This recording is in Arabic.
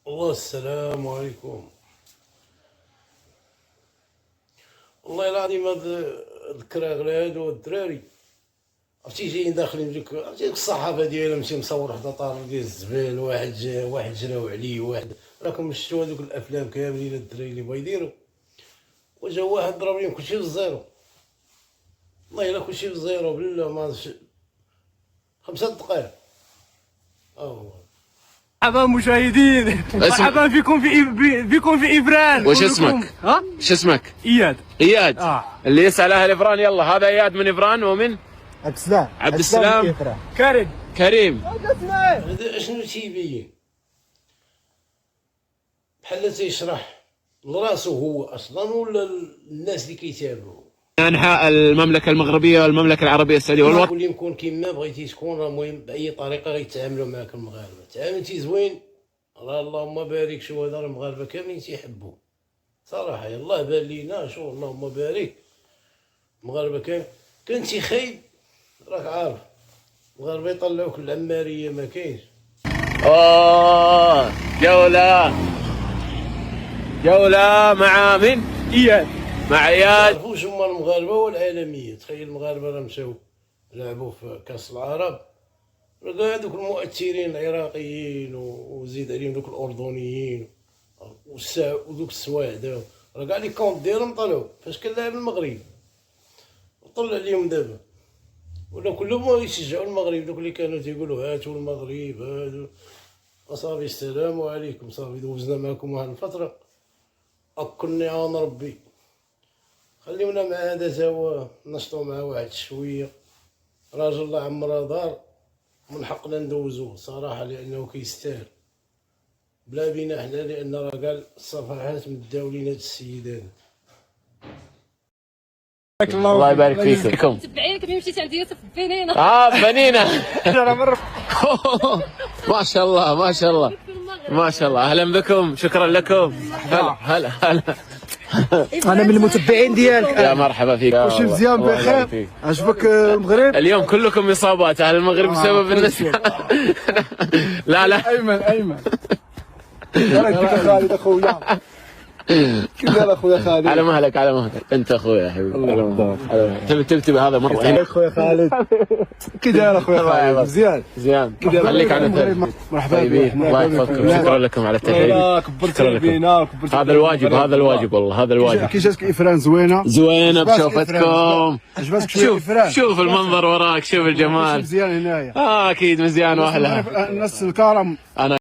الله السلام عليكم. والله العظيم هاد الكراغلي هادو الدراري عرفتي جايين داخلين ديك الصحافه ديالهم شي مصور وحده طار ديال الزبال، واحد جراو عليه واحد. راكم شفتوا هذوك الافلام كاملين الدراري اللي بغا يديروا، وجا واحد ضرب لهم كلشي للزيرو. والله الا كلشي للزيرو بالله ما 5 دقائق. مرحبا مشاهدين، مرحبا بكم في إفران. وش اسمك؟ ها؟ وش اسمك؟ إياد. اياد. اللي يسأل اهل افران يلا، هذا اياد من افران ومن عبد السلام. عبد السلام. كريم. كريم. هذا شنو تيبين؟ بحال تيشرح لراسو هو اصلا ولا الناس اللي كيتابعوا؟ انحاء المملكه المغربيه والمملكه العربيه السعوديه والوطن. كل يكون كيما بغيتي تكون، راه المهم باي طريقه غيتعاملوا معاك المغاربه. تعاملتي زوين راه اللهم بارك. شو هذا المغاربه كاملين تيحبوا صراحه. يلاه بان لينا شو اللهم بارك المغاربه كنتي خايب راك عارف المغاربه يطلعوك العماريه ما كاينش. جوله مع من؟ إياد. مع اياد. تعرفوش هما المغاربه والعالميه. تخيل المغاربه راه مشاو لعبوا في كاس العرب، كاع هذوك المؤثرين العراقيين وزيد عليهم دوك الاردنيين ودوك السواعده، راه كاع لي كونط ديالهم طلعوا فاش كان لاعب المغرب وطلع عليهم دابا. ولا كلهم يشجعوا المغرب، دوك اللي كانوا تيقولوا هاتوا المغرب هادو. وصافي السلام عليكم، صافي دوزنا معكم واحد الفتره اكلني عون ربي. خليونا مع هذا تا هو نشطوا مع واحد شويه. راجل الله عمره دار من حقنا ندوزوه صراحه لانه كيستاهل بلا بينا حنا، لان راه كاع الصفحات مداولين هاد السيد هذا. الله يبارك فيكم. تبعينك ملي مشيت عند يوسف بنينه. بنينه. ما شاء الله ما شاء الله ما شاء الله. اهلا بكم، شكرا لكم. هلا هلا. انا من المتبعين ديالك. يا مرحبا فيك. وش مزيان بخير؟ عجبك المغرب؟ اليوم كلكم اصابات اهل المغرب بسبب النساء. لا ايمن يا خالد اخويا. كيف قال اخويا خالد؟ على مهلك على مهلك، انت اخويا يا حبيبي. تبي تكتب هذا مره هنا. اخويا خالد كي داير اخويا خالد؟ مزيان خليك على التلفزيون. مرحبا طيبين، الله يحفظكم. شكرا لكم على التحيه. كبرت بينا. هذا الواجب والله هذا الواجب. كي جاتك افران زوينه بشوفتكم. عجبتك شويه افران؟ شوف المنظر وراك، شوف الجمال. مزيان هنايا. اكيد مزيان واحلى. الناس الكرم. انا